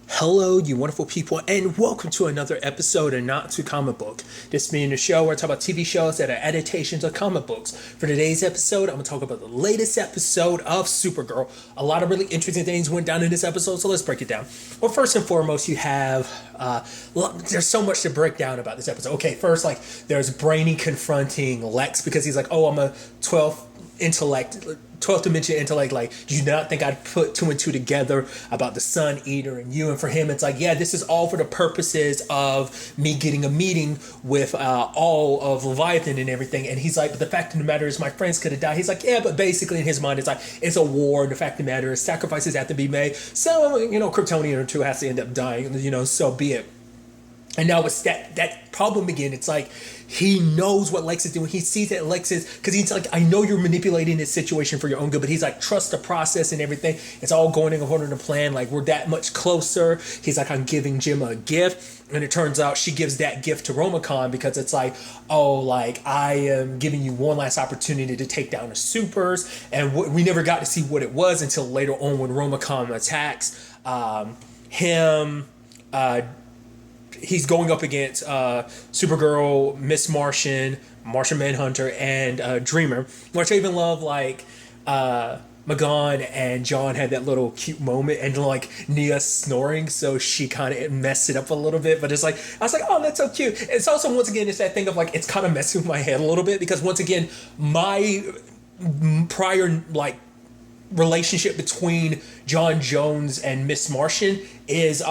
Hello, you wonderful people, and welcome to another episode of Not to Comic Book. This being the show where I talk about TV shows that are adaptations of comic books. For today's episode, I'm going to talk about the latest episode of Supergirl. A lot of really interesting things went down in this episode, so let's break it down. Well, first and foremost, you have there's so much to break down about this episode. Okay, first, there's Brainy confronting Lex because he's like, "Oh, I'm a 12th dimension intellect. Like, do you not think I'd put two and two together about the Sun Eater and you?" And for him, it's like, yeah, this is all for the purposes of me getting a meeting with all of Leviathan and everything. And he's like, but the fact of the matter is my friends could have died. He's like, yeah, but basically in his mind, it's like, it's a war. And the fact of the matter is sacrifices have to be made. So, Kryptonian or two has to end up dying, so be it. And now it's that problem again. It's like he knows what Lex is doing. He sees that Lex is, because he's like, I know you're manipulating this situation for your own good, but he's like, trust the process and everything. It's all going according to plan. Like, we're that much closer. He's like, I'm giving Jim a gift. And it turns out she gives that gift to Romacon because it's like, oh, like, I am giving you one last opportunity to take down the supers. And we never got to see what it was until later on when Romacon attacks him. He's going up against Supergirl, Miss Martian, Martian Manhunter, and Dreamer. Which I even love, Magon and John had that little cute moment, and Nia snoring, so she kind of messed it up a little bit. But it's like, I was like, oh, that's so cute. It's also, once again, it's that thing of it's kind of messing with my head a little bit because once again, my prior relationship between John Jones and Miss Martian is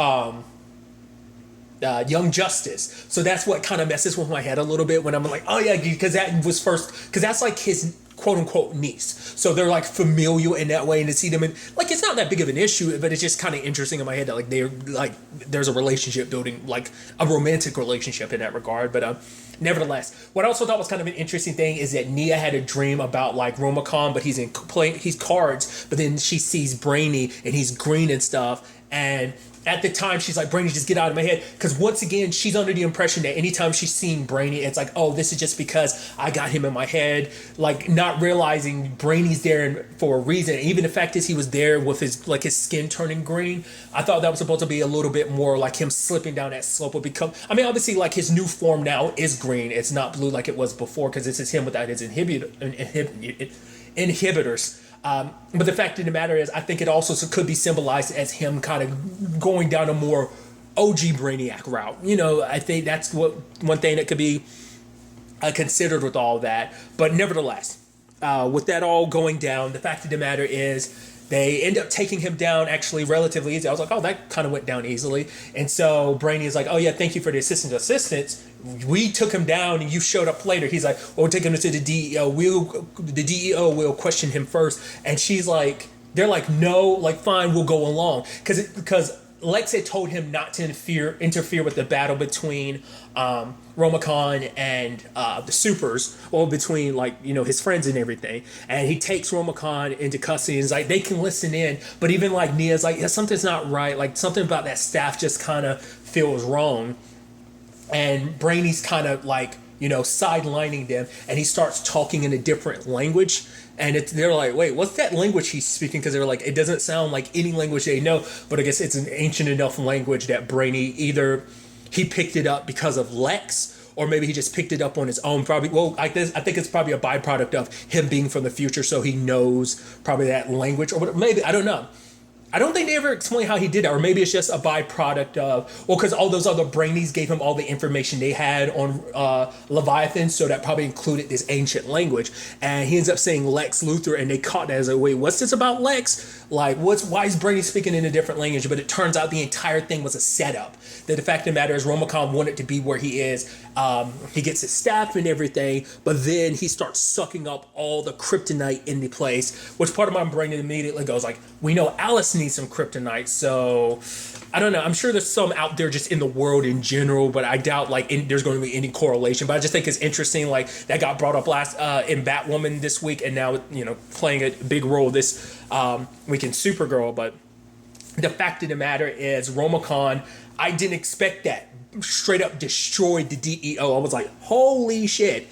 Young Justice. So that's what kind of messes with my head a little bit when I'm like, oh yeah, because that was first, because that's like his quote unquote niece. So they're familial in that way, and to see them in it's not that big of an issue, but it's just kind of interesting in my head that they're there's a relationship building, a romantic relationship in that regard. But nevertheless, what I also thought was kind of an interesting thing is that Nia had a dream about Romacon, but he's cards, but then she sees Brainy and he's green and stuff, and at the time, she's like, Brainy, just get out of my head. Because once again, she's under the impression that anytime she's seeing Brainy, it's like, oh, this is just because I got him in my head. Not realizing Brainy's there for a reason. Even the fact is he was there with his skin turning green. I thought that was supposed to be a little bit more like him slipping down that slope. Obviously, his new form now is green. It's not blue like it was before because this is him without his inhibitors. But the fact of the matter is, I think it also could be symbolized as him kind of going down a more OG Brainiac route. I think that's one thing that could be considered with all that. But nevertheless, with that all going down, the fact of the matter is they end up taking him down actually relatively easy. I was like, oh, that kind of went down easily. And so Brainy is like, oh yeah, thank you for the assistance. We took him down and you showed up later. He's like, well, we'll take him to the DEO. The DEO will question him first. And she's like, they're like, no, fine, we'll go along. Because Lex had told him not to interfere with the battle between Romacon and the supers, or between his friends and everything. And he takes Romacon into custody and is like, they can listen in, but even Nia's like, yeah, something's not right. Something about that staff just kind of feels wrong. And Brainy's kind of sidelining them, and he starts talking in a different language. And they're like, wait, what's that language he's speaking? Because they're like, it doesn't sound like any language they know, but I guess it's an ancient enough language that Brainy either he picked it up because of Lex, or maybe he just picked it up on his own. Probably, I think it's probably a byproduct of him being from the future, so he knows probably that language, or maybe, I don't know. I don't think they ever explain how he did that, or maybe it's just a byproduct of, because all those other brainies gave him all the information they had on Leviathan, so that probably included this ancient language. And he ends up saying Lex Luthor, and they caught that as like, wait, what's this about Lex? Why is Brainy speaking in a different language? But it turns out the entire thing was a setup. That the fact of the matter is Romacon wanted to be where he is. He gets his staff and everything, but then he starts sucking up all the kryptonite in the place, which part of my brain immediately goes we know Alice needs some kryptonite, so I don't know. I'm sure there's some out there just in the world in general, but I doubt there's going to be any correlation. But I just think it's interesting, that got brought up last in Batwoman this week, and now playing a big role this week in Supergirl. But the fact of the matter is, Romacon, I didn't expect that. Straight up destroyed the DEO. I was like, holy shit.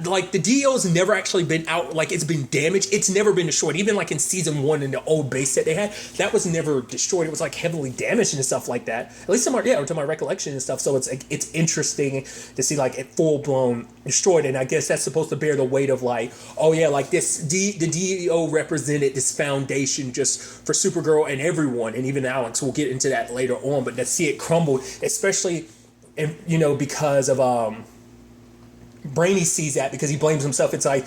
like the DL's never actually been out, like it's been damaged. It's never been destroyed. Even like in season 1 in the old base that they had, that was never destroyed. It was like heavily damaged and stuff like that. At least to my recollection and stuff. So it's interesting to see like it full blown destroyed. And I guess that's supposed to bear the weight of like, oh yeah, like the DEO represented this foundation just for Supergirl and everyone, and even Alex. We'll get into that later on. But to see it crumble, especially, because of Brainy sees that because he blames himself. It's like,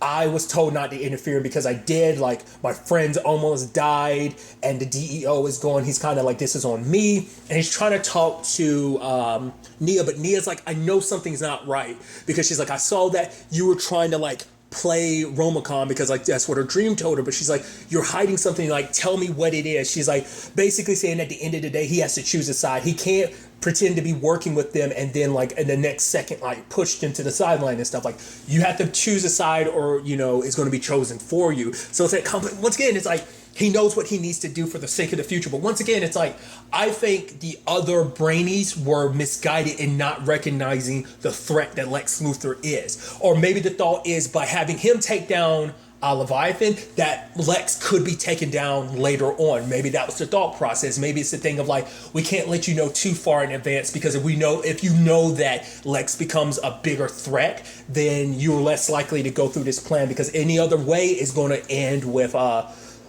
I was told not to interfere because I did. Like, my friends almost died and the DEO is going. He's kind of like, this is on me. And he's trying to talk to Nia, but Nia's like, I know something's not right. Because she's like, I saw that you were trying to like play Romacon because like that's what her dream told her. But she's like, you're hiding something. Like, tell me what it is. She's like basically saying at the end of the day, he has to choose a side. He can't pretend to be working with them and then like in the next second like pushed into the sideline and stuff. Like, you have to choose a side or it's going to be chosen for you. So it's like, once again, it's like he knows what he needs to do for the sake of the future. But once again, it's like, I think the other Brainies were misguided in not recognizing the threat that Lex Luthor is. Or maybe the thought is by having him take down Leviathan, that Lex could be taken down later on. Maybe that was the thought process. Maybe it's the thing of like, we can't let you know too far in advance, because if you know that Lex becomes a bigger threat, then you're less likely to go through this plan, because any other way is going to end with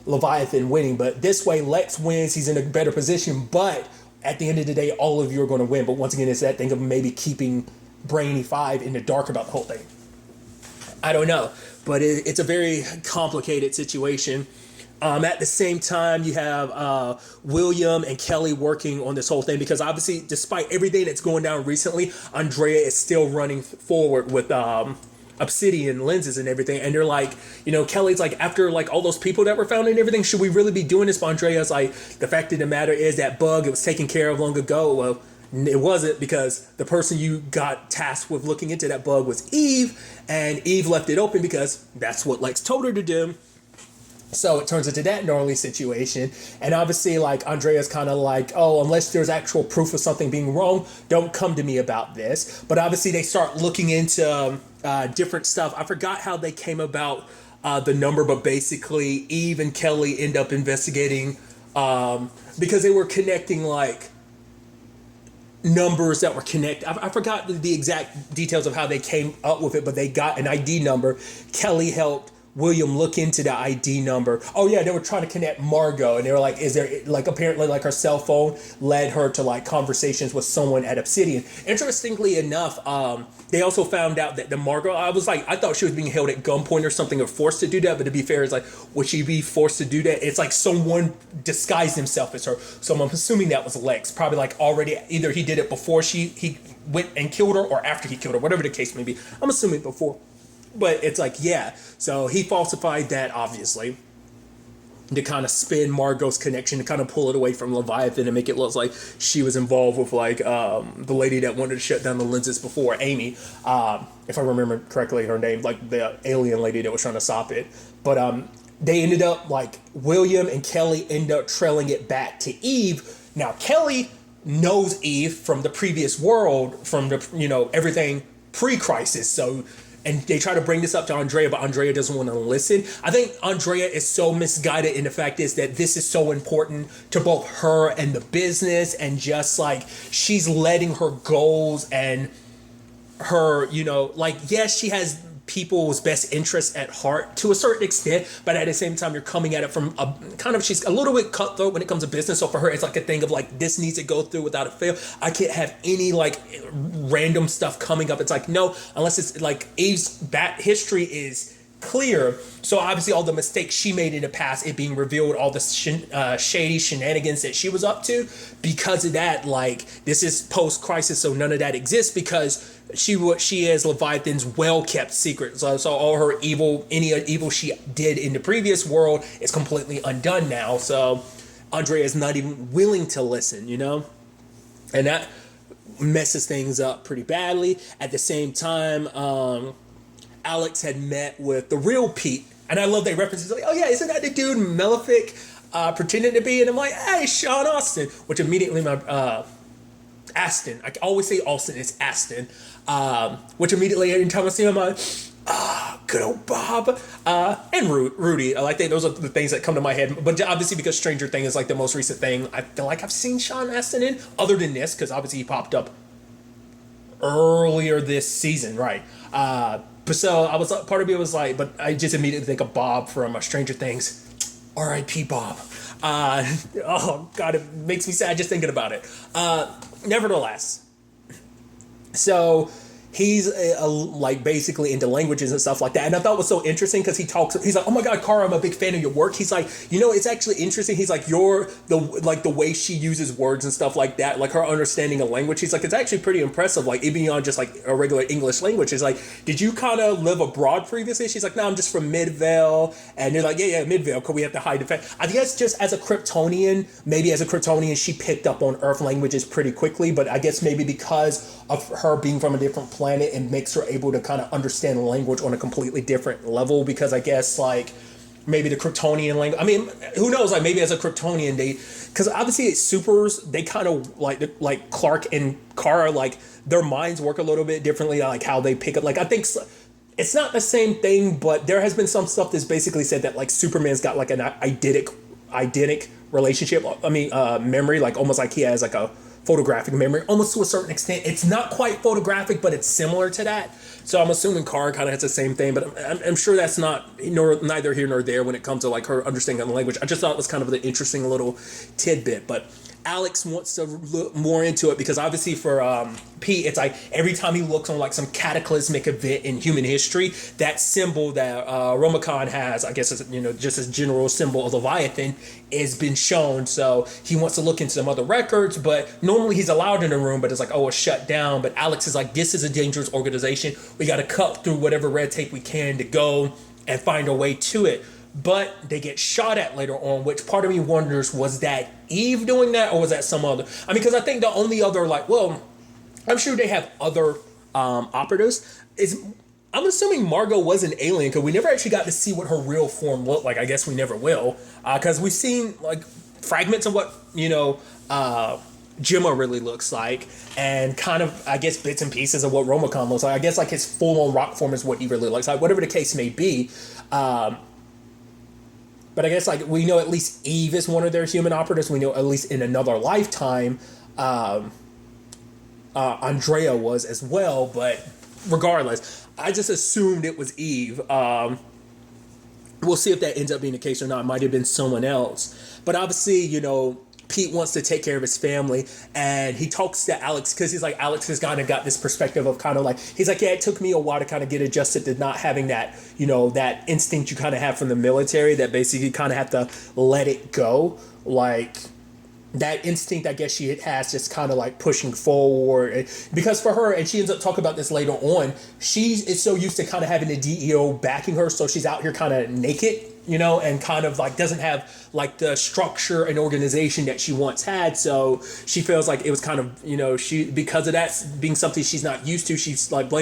Leviathan winning. But this way, Lex wins. He's in a better position. But at the end of the day, all of you are going to win. But once again, it's that thing of maybe keeping Brainy 5 in the dark about the whole thing. I don't know. But it's a very complicated situation. At the same time, you have William and Kelly working on this whole thing, because obviously, despite everything that's going down recently, Andrea is still running forward with obsidian lenses and everything. And they're like, Kelly's like, after like all those people that were found and everything, should we really be doing this? But Andrea's like, the fact of the matter is that bug, it was taken care of long ago. Well, it wasn't, because the person you got tasked with looking into that bug was Eve, and Eve left it open because that's what Lex told her to do. So it turns into that gnarly situation. And obviously, like, Andrea's kind of like, oh, unless there's actual proof of something being wrong, don't come to me about this. But obviously they start looking into different stuff. I forgot how they came about the number, but basically Eve and Kelly end up investigating because they were connecting like numbers that were connected. I forgot the exact details of how they came up with it, but they got an ID number. Kelly helped William look into the ID number. Oh yeah, they were trying to connect Margot, and they were like, is there, like, apparently like her cell phone led her to like conversations with someone at Obsidian. Interestingly enough, they also found out that the Margot, I thought she was being held at gunpoint or something, or forced to do that. But to be fair, it's like, would she be forced to do that? It's like someone disguised himself as her. So I'm assuming that was Lex. Probably like already, either he did it before he went and killed her, or after he killed her, whatever the case may be. I'm assuming before. But it's like, yeah. So he falsified that, obviously, to kind of spin Margot's connection, to kind of pull it away from Leviathan and make it look like she was involved with like the lady that wanted to shut down the lenses before, Amy, if I remember correctly her name, like the alien lady that was trying to stop it. But they ended up, like, William and Kelly end up trailing it back to Eve. Now Kelly knows Eve from the previous world, from the everything pre-crisis. So, and they try to bring this up to Andrea, but Andrea doesn't want to listen. I think Andrea is so misguided, and the fact is that this is so important to both her and the business, and just like she's letting her goals and her, like, yes, she has people's best interests at heart to a certain extent, but at the same time, you're coming at it from a kind of, she's a little bit cutthroat when it comes to business. So for her, it's like a thing of like, this needs to go through without a fail. I can't have any like random stuff coming up. It's like, no, unless it's like Eve's back history is clear. So obviously all the mistakes she made in the past, it being revealed, all the shady shenanigans that she was up to, because of that, like, this is post-crisis, so none of that exists, because she is Leviathan's well-kept secret. So all her evil, any evil she did in the previous world is completely undone now. So Andrea is not even willing to listen, and that messes things up pretty badly. At the same time, Alex had met with the real Pete, and I love they references like, oh yeah, isn't that the dude Malefic pretending to be? And I'm like, hey, Sean Austin, which immediately my Aston. I always say Austin. It's Aston. Which immediately, every time I see him, I'm like, good old Bob. And Rudy. I think those are the things that come to my head. But obviously, because Stranger Things is like the most recent thing, I feel like I've seen Sean Astin in, other than this, because obviously he popped up earlier this season, right? But so I was, part of me was like, but I just immediately think of Bob from Stranger Things. R.I.P. Bob. Oh God, it makes me sad just thinking about it. Nevertheless, so he's like basically into languages and stuff like that, and I thought it was so interesting because he's like, oh my God, Kara, I'm a big fan of your work. He's like, it's actually interesting. He's like, the way she uses words and stuff like that, like her understanding of language, he's like, it's actually pretty impressive, like even beyond just like a regular English language. He's like, did you kind of live abroad previously? She's like, no, I'm just from Midvale. And they're like, yeah, Midvale, because we have to hide the fact. I guess just as a Kryptonian, she picked up on Earth languages pretty quickly, but I guess maybe because of her being from a different planet, it makes her able to kind of understand language on a completely different level, because I guess like maybe the Kryptonian language, I mean, who knows, like maybe as a Kryptonian because obviously it's supers, they kind of like Clark and Kara, like their minds work a little bit differently, like how they pick up, like I think it's not the same thing, but there has been some stuff that's basically said that like Superman's got like an eidetic relationship, memory, like almost like he has like a photographic memory, almost to a certain extent. It's not quite photographic, but it's similar to that. So I'm assuming Kara kind of has the same thing, but I'm sure that's neither here nor there when it comes to like her understanding of the language. I just thought it was kind of an interesting little tidbit, but Alex wants to look more into it because obviously for Pete, it's like every time he looks on like some cataclysmic event in human history, that symbol that Romicon has, I guess, just as general symbol of Leviathan, has been shown. So he wants to look into some other records, but normally he's allowed in the room, but it's like, oh, it's shut down. But Alex is like, this is a dangerous organization. We got to cut through whatever red tape we can to go and find a way to it. But they get shot at later on, which part of me wonders, was that Eve doing that or was that some other? I mean, because I think the only other, I'm sure they have other operatives. I'm assuming Margot was an alien because we never actually got to see what her real form looked like. I guess we never will, because we've seen like fragments of what, Gemma really looks like, and kind of, I guess, bits and pieces of what Romicon looks like. I guess like his full-on rock form is what he really looks like, whatever the case may be. But I guess like we know at least Eve is one of their human operatives. We know at least in another lifetime, Andrea was as well. But regardless, I just assumed it was Eve. We'll see if that ends up being the case or not. It might have been someone else. But obviously, Pete wants to take care of his family, and he talks to Alex because he's like, Alex has kind of got this perspective of kind of like, he's like, yeah, it took me a while to kind of get adjusted to not having that, that instinct you kind of have from the military, that basically you kind of have to let it go. Like that instinct, I guess she has, just kind of like pushing forward, because for her, and she ends up talking about this later on, is so used to kind of having the DEO backing her, so she's out here kind of naked, and kind of like doesn't have like the structure and organization that she once had. So she feels like it was kind of, she, because of that being something she's not used to, she's like,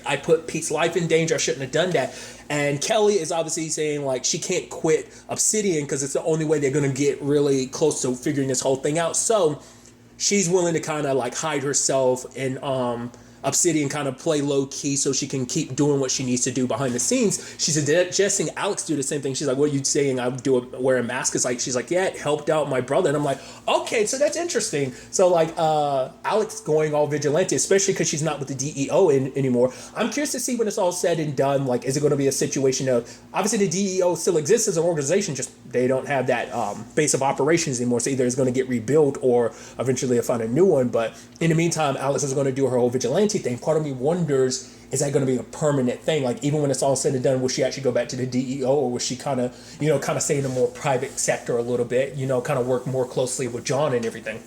I put Pete's life in danger. I shouldn't have done that. And Kelly is obviously saying like she can't quit Obsidian because it's the only way they're going to get really close to figuring this whole thing out. So she's willing to kind of like hide herself in Obsidian, kind of play low key so she can keep doing what she needs to do behind the scenes. She's suggesting Alex do the same thing. She's like, what are you saying? I wear a mask? It's like, she's like, yeah, it helped out my brother. And I'm like, okay, so that's interesting. So like Alex going all vigilante, especially because she's not with the DEO anymore. I'm curious to see when it's all said and done. Like, is it going to be a situation of, obviously the DEO still exists as an organization, just they don't have that base of operations anymore. So either it's going to get rebuilt or eventually they'll find a new one. But in the meantime, Alex is going to do her whole vigilante thing. Part of me wonders, is that going to be a permanent thing? Like, even when it's all said and done, will she actually go back to the DEO, or will she kind of stay in a more private sector a little bit, kind of work more closely with John and everything?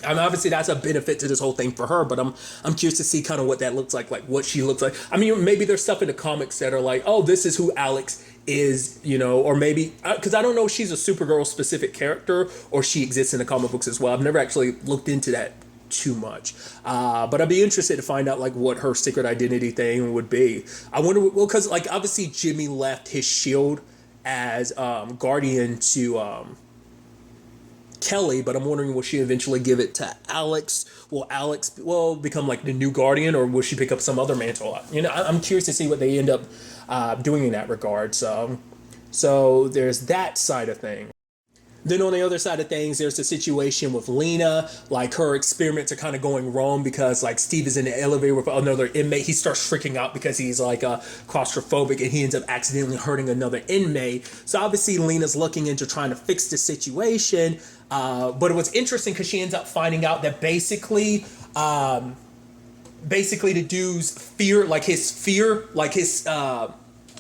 I mean, obviously that's a benefit to this whole thing for her, but I'm curious to see kind of what that looks like what she looks like. I mean, maybe there's stuff in the comics that are like, oh, this is who Alex is, or maybe, because I don't know if she's a Supergirl specific character or she exists in the comic books as well. I've never actually looked into that too much, but I'd be interested to find out like what her secret identity thing would be. I wonder, well, because like obviously Jimmy left his shield as guardian to Kelly, but I'm wondering will she eventually give it to Alex? Will Alex become like the new Guardian, or will she pick up some other mantle? You know, I'm curious to see what they end up doing in that regard. So there's that side of things. Then on the other side of things, there's the situation with Lena. Like, her experiments are kind of going wrong because like Steve is in the elevator with another inmate. He starts freaking out because he's like claustrophobic, and he ends up accidentally hurting another inmate. So obviously Lena's looking into trying to fix the situation. But it was interesting because she ends up finding out that basically the dude's fear, like his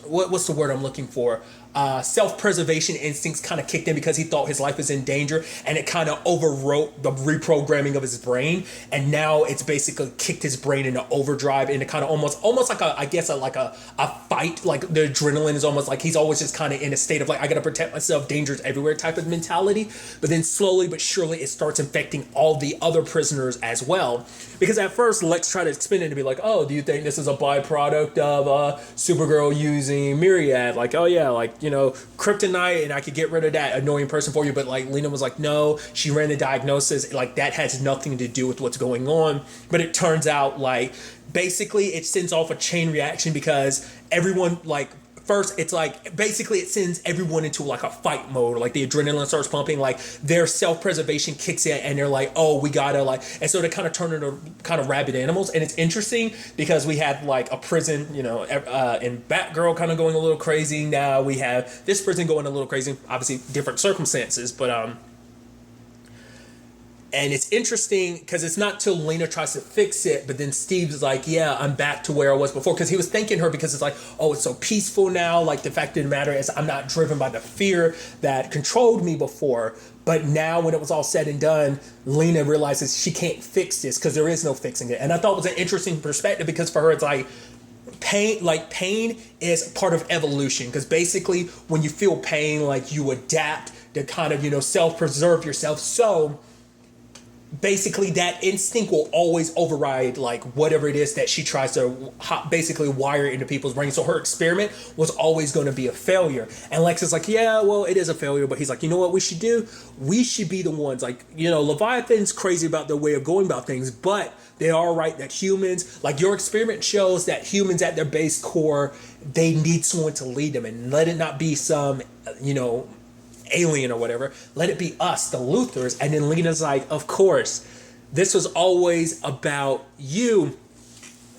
what's the word I'm looking for? Self-preservation instincts kind of kicked in because he thought his life was in danger, and it kind of overwrote the reprogramming of his brain, and now it's basically kicked his brain into overdrive, into kind of almost like a fight. Like the adrenaline is almost like he's always just kind of in a state of like, I gotta protect myself, dangers everywhere type of mentality. But then slowly but surely it starts infecting all the other prisoners as well, because at first Lex tried to spin it to be like, oh, do you think this is a byproduct of Supergirl using Myriad? Like, oh yeah, like, you know, kryptonite, and I could get rid of that annoying person for you. But like Lena was like, no, she ran the diagnosis, like that has nothing to do with what's going on. But it turns out like basically it sends off a chain reaction, because everyone, like, first it's like basically it sends everyone into like a fight mode. Like the adrenaline starts pumping, like their self-preservation kicks in, and they're like, oh, we gotta like, and so they kind of turn into kind of rabid animals. And it's interesting because we had like a prison, you know, and Batgirl kind of going a little crazy. Now we have this prison going a little crazy, obviously different circumstances, but and it's interesting because it's not till Lena tries to fix it, but then Steve's like, yeah, I'm back to where I was before. Because he was thanking her because it's like, oh, it's so peaceful now. Like the fact of the matter is I'm not driven by the fear that controlled me before. But now when it was all said and done, Lena realizes she can't fix this because there is no fixing it. And I thought it was an interesting perspective, because for her it's like, pain is part of evolution, because basically when you feel pain, like you adapt to kind of, you know, self-preserve yourself. So basically that instinct will always override like whatever it is that she tries to basically wire into people's brains. So her experiment was always going to be a failure. And Lex is like, yeah, well, it is a failure, but he's like, you know what we should do? We should be the ones, like, you know, Leviathan's crazy about their way of going about things, but they are right that humans, like your experiment shows that humans at their base core, they need someone to lead them, and let it not be some, you know, alien or whatever. Let it be us, the Luthers. And then Lena's like, of course, this was always about you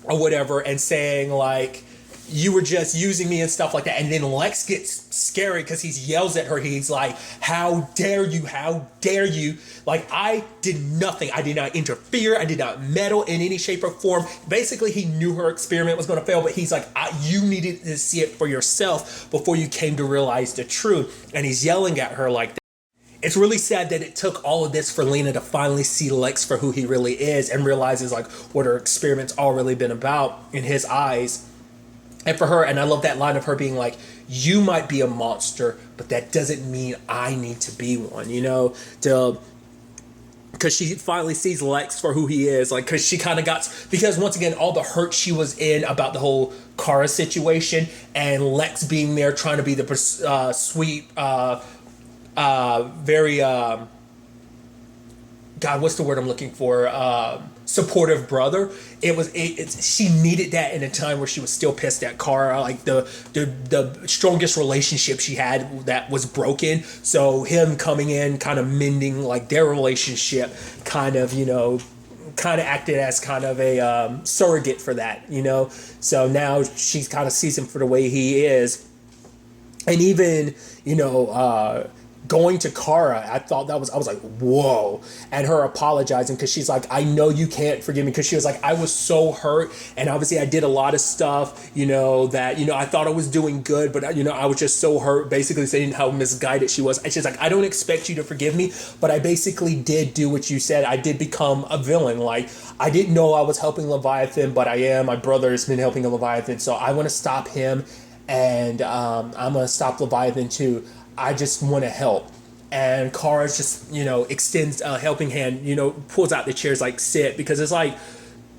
or whatever, and saying like, you were just using me and stuff like that. And then Lex gets scary because he yells at her. He's like, how dare you? How dare you? Like, I did nothing. I did not interfere. I did not meddle in any shape or form. Basically, he knew her experiment was going to fail, but he's like, you needed to see it for yourself before you came to realize the truth. And he's yelling at her like that. It's really sad that it took all of this for Lena to finally see Lex for who he really is, and realizes like what her experiment's all really been about in his eyes. And for her, and I love that line of her being like, you might be a monster, but that doesn't mean I need to be one, you know, because she finally sees Lex for who he is, like, because she kind of because once again, all the hurt she was in about the whole Kara situation, and Lex being there trying to be the sweet, very, God, what's the word I'm looking for? Supportive brother. She needed that in a time where she was still pissed at Kara, like the strongest relationship she had that was broken. So him coming in, kind of mending like their relationship, kind of, you know, kind of acted as kind of a surrogate for that, you know. So now she kind of sees him for the way he is, and even, you know, going to Kara, I was like, whoa. And her apologizing because she's like, I know you can't forgive me, because she was like, I was so hurt, and obviously I did a lot of stuff, you know, that, you know, I thought I was doing good, but, you know, I was just so hurt, basically saying how misguided she was. And she's like, I don't expect you to forgive me, but I basically did do what you said. I did become a villain. Like, I didn't know I was helping Leviathan, but I am. My brother has been helping Leviathan, so I want to stop him, and I'm going to stop Leviathan too. I just want to help. And Kara's just, you know, extends a helping hand, you know, pulls out the chairs like, sit, because it's like,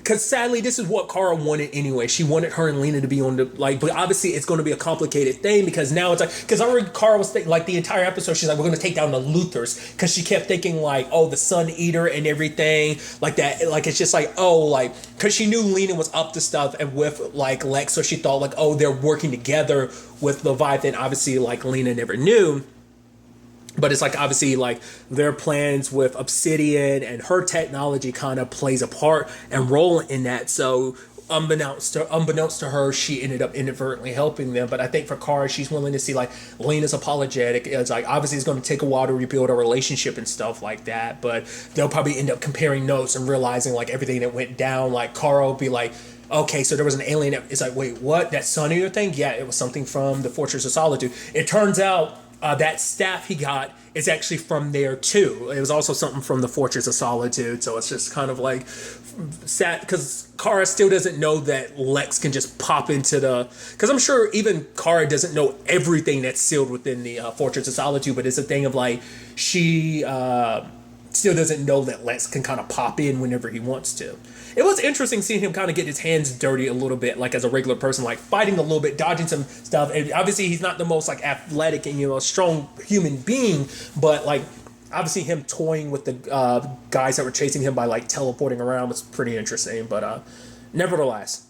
because sadly, this is what Kara wanted anyway. She wanted her and Lena to be on the, like, but obviously it's going to be a complicated thing because now it's like, because I heard Kara was like the entire episode, she's like, we're going to take down the Luthers, because she kept thinking like, oh, the Sun Eater and everything like that. Like, it's just like, oh, like, because she knew Lena was up to stuff and with like Lex, so she thought like, oh, they're working together with Leviathan. Obviously, like, Lena never knew. But it's like, obviously, like, their plans with Obsidian and her technology kind of plays a part and role in that. So unbeknownst to her, she ended up inadvertently helping them. But I think for Kara, she's willing to see like Lena's apologetic. It's like, obviously it's going to take a while to rebuild a relationship and stuff like that. But they'll probably end up comparing notes and realizing like everything that went down. Like, Kara will be like, okay, so there was an alien that, it's like, wait, what? That Sun Eater thing? Yeah, it was something from the Fortress of Solitude. It turns out that staff he got is actually from there too. It was also something from the Fortress of Solitude. So it's just kind of like sad because Kara still doesn't know that Lex can just pop into the, because I'm sure even Kara doesn't know everything that's sealed within the Fortress of Solitude, but it's a thing of like, she still doesn't know that Lex can kind of pop in whenever he wants to. It was interesting seeing him kind of get his hands dirty a little bit, like as a regular person, like fighting a little bit, dodging some stuff. And obviously he's not the most like athletic and, you know, strong human being, but like obviously him toying with the guys that were chasing him by like teleporting around was pretty interesting. But nevertheless,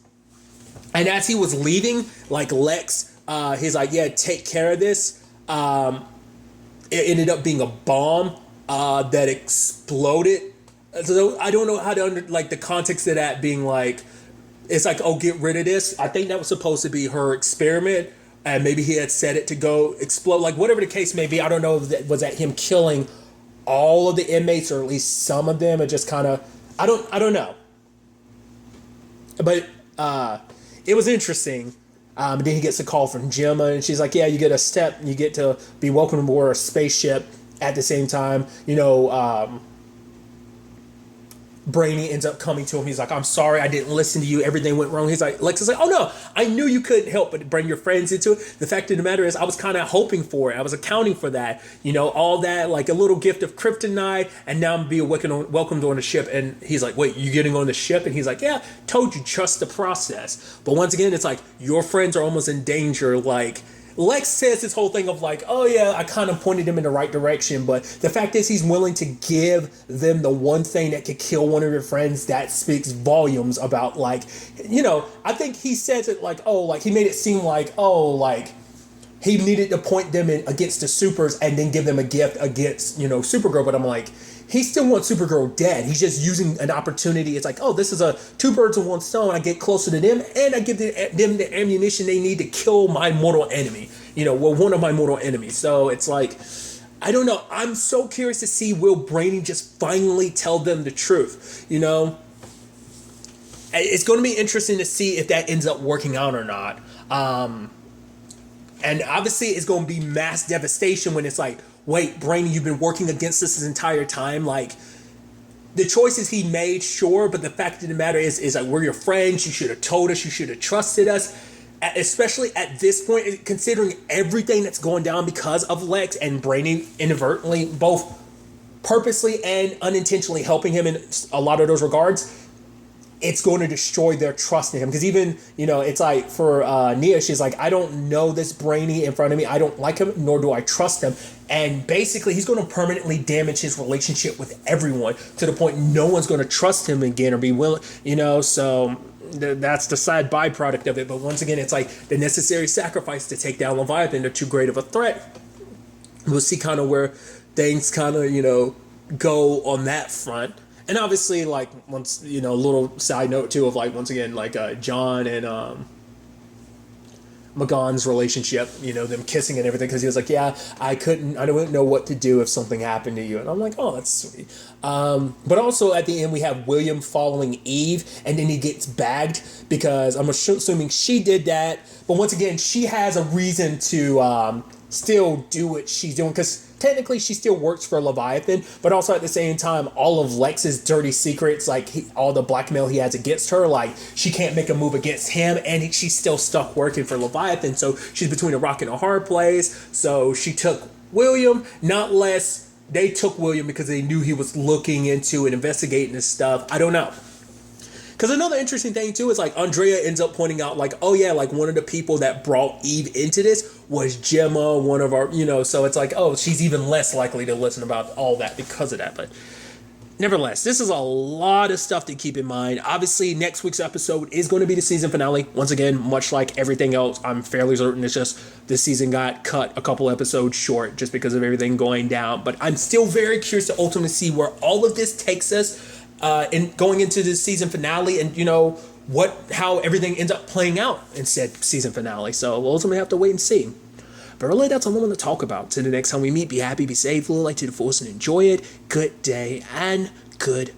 and as he was leaving, like Lex, he's like, yeah, take care of this. It ended up being a bomb that exploded. So I don't know how to like the context of that being like, it's like, oh, get rid of this. I think that was supposed to be her experiment, and maybe he had set it to go explode. Like, whatever the case may be, I don't know if that was at him killing all of the inmates or at least some of them. It just kind of, I don't know. But it was interesting. Then he gets a call from Gemma, and she's like, yeah, you get a step, you get to be welcomed aboard a spaceship at the same time. You know, Brainy ends up coming to him. He's like, I'm sorry, I didn't listen to you. Everything went wrong. He's like, Lex is like, oh no, I knew you couldn't help but bring your friends into it. The fact of the matter is, I was kind of hoping for it. I was accounting for that. You know, all that, like a little gift of kryptonite, and now I'm being welcomed on the ship. And he's like, wait, you getting on the ship? And he's like, yeah, told you, trust the process. But once again, it's like, your friends are almost in danger. Like, Lex says this whole thing of like, oh yeah, I kind of pointed him in the right direction, but the fact is he's willing to give them the one thing that could kill one of your friends. That speaks volumes about, like, you know, I think he says it like, oh, like he made it seem like, oh, like he needed to point them in against the supers and then give them a gift against, you know, Supergirl. But I'm like, he still wants Supergirl dead. He's just using an opportunity. It's like, oh, this is a two birds with one stone. I get closer to them, and I give them the ammunition they need to kill my mortal enemy. You know, well, one of my mortal enemies. So it's like, I don't know. I'm so curious to see, will Brainy just finally tell them the truth? You know, it's going to be interesting to see if that ends up working out or not. And obviously, it's going to be mass devastation when it's like, wait, Brainy, you've been working against us this entire time. Like, the choices he made, sure, but the fact of the matter is like, we're your friends. You should have told us. You should have trusted us. Especially at this point, considering everything that's going down because of Lex and Brainy inadvertently, both purposely and unintentionally helping him in a lot of those regards, it's going to destroy their trust in him. Because even, you know, it's like for Nia, she's like, I don't know this Brainy in front of me. I don't like him, nor do I trust him. And basically, he's going to permanently damage his relationship with everyone to the point no one's going to trust him again or be willing, you know, so that's the side byproduct of it. But once again, it's like the necessary sacrifice to take down Leviathan. They're too great of a threat. We'll see kind of where things kind of, you know, go on that front. And obviously, like, once, you know, a little side note too of like, once again, like John and McGonn's relationship, you know, them kissing and everything, because he was like, yeah, I don't know what to do if something happened to you. And I'm like, oh, that's sweet. But also at the end, we have William following Eve, and then he gets bagged because I'm assuming she did that. But once again, she has a reason to still do what she's doing, because technically she still works for Leviathan, but also at the same time, all of Lex's dirty secrets, like all the blackmail he has against her, like she can't make a move against him, and she's still stuck working for Leviathan, so she's between a rock and a hard place. So she took William, not less, they took William because they knew he was looking into and investigating this stuff. I don't know. Because another interesting thing too is like Andrea ends up pointing out like, oh yeah, like one of the people that brought Eve into this was Gemma, one of our, so it's like, oh, she's even less likely to listen about all that because of that. But nevertheless, this is a lot of stuff to keep in mind. Obviously, next week's episode is going to be the season finale. Once again, much like everything else, I'm fairly certain it's just this season got cut a couple episodes short just because of everything going down. But I'm still very curious to ultimately see where all of this takes us in going into the season finale, and how everything ends up playing out in said season finale. So we'll ultimately have to wait and see. But really, that's all I want to talk about. Till the next time we meet, be happy, be safe, live life to the fullest, and enjoy it. Good day and good